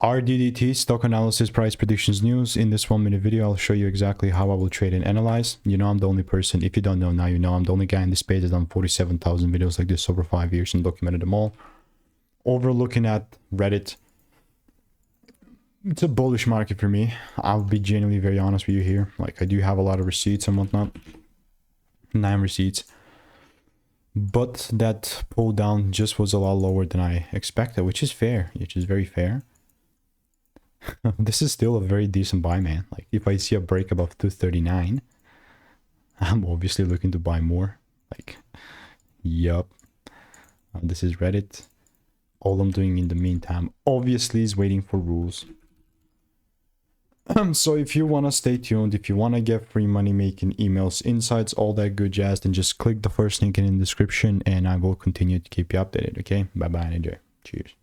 RDDT Stock Analysis Price Predictions News. In this 1-minute video, I'll show you exactly how I will trade and analyze. You know, I'm the only person. If you don't know, now you know. I'm the only guy in this space that's done 47,000 videos like this over 5 years and documented them all. Overlooking at Reddit, it's a bullish market for me. I'll be genuinely very honest with you here. Like, I do have a lot of receipts and whatnot. 9 receipts. But that pull down just was a lot lower than I expected, which is fair, which is very fair. This is still a very decent buy, man. Like, if I see a break above 239, I'm obviously looking to buy more. Like, yup. This is Reddit. All I'm doing in the meantime, obviously, is waiting for rules. So if you want to stay tuned, if you want to get free money making emails, insights, all that good jazz, then just click the first link in the description and I will continue to keep you updated. Okay, bye bye and enjoy. Cheers.